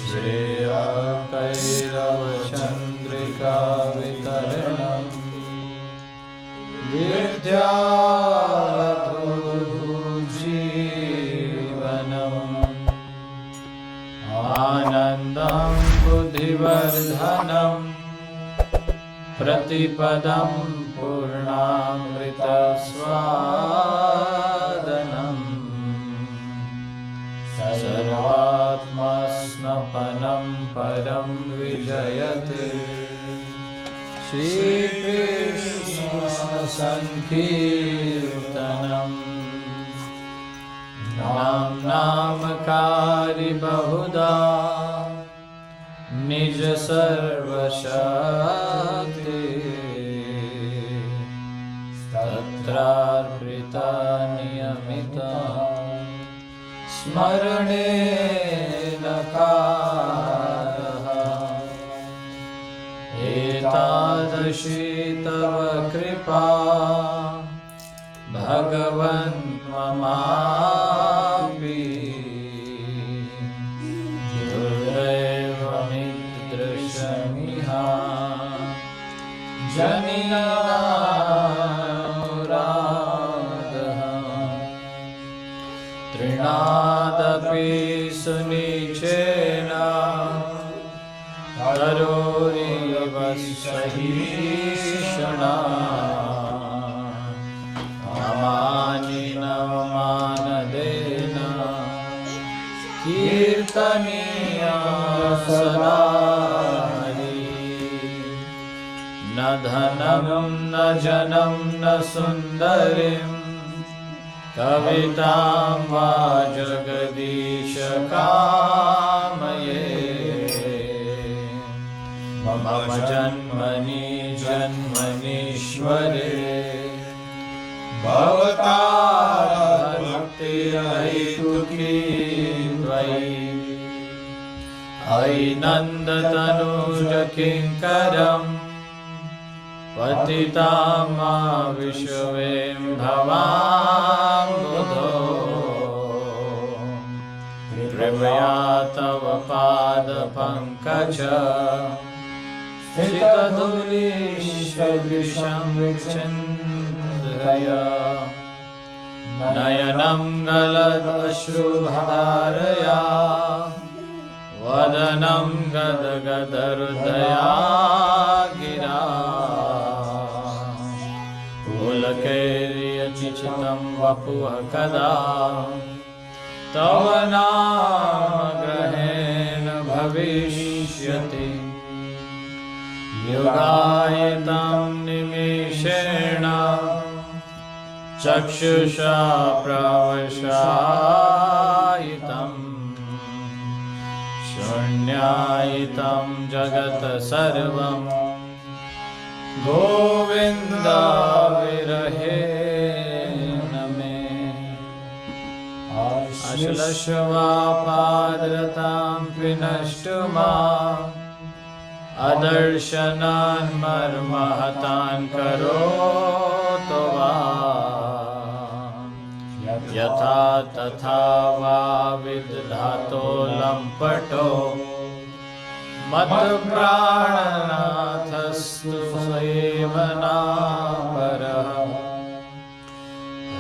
श्रेयकैरवचन्द्रिका वितरणम् विद्यालब्धुजीवनम् आनन्दं बुद्धिवर्धनम् प्रतिपदं पूर्णामृतस्वादनम् सर्वात्मस्नपनं परं विजयते श्रीकृष्ण संकीर्तनम् नामकारी बहुधा निज सर्वशक्ति तत्रार्पिता नियमिता स्मरणेन कारः एतादृशी तव कृपा भगवन् ममापि दुर्दैवमिदृशमिह जनिनानुरागः तृणादपि सुनिचेन करोरिव सहीषणा अमानिनवमानदेन कीर्तनीया सदा न धनं न जनं न सुन्दरीं कवितां वा जगदीश कामये मम जन्मनि जन्मनीश्वरे भवतारभक्तिरैतुकी त्वयि अयि नन्दतनुज किङ्करम् पतितां मा विश्वें भवाम्बुधो कृपया तव पादपङ्कज स्थितधूलीशविशंविचिन्त्य नयनं गलदश्रुधारया वदनं गदगदहृदया गिरा पुलकैर्यचितं वपुः कदा तव नाम ग्रहेण भविष्यति युगायतं निमेषेण चक्षुषा प्रवशायितम् शून्यायितं जगत् सर्वं गोविन्द विरहेण मे अश्लश्वापादरतां विनष्टुमा अदर्शनान् मर्महतान् करोतु वा यथा तथा वा विदधातो लम्पटो मत्प्राणनाथस्तु सेवनापरः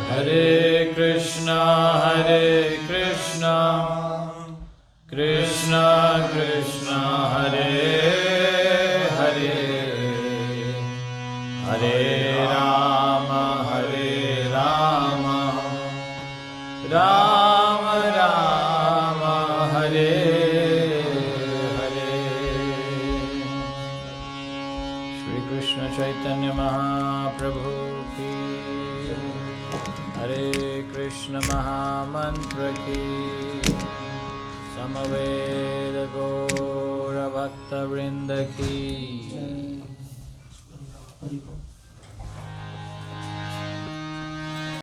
हरे कृष्ण कृष्ण कृष्ण हरे हरे हरे राम राम राम हरे हरे। श्री कृष्ण चैतन्य महाप्रभु की हरे कृष्ण महामंत्र की समवेद गौर भक्त वृंद की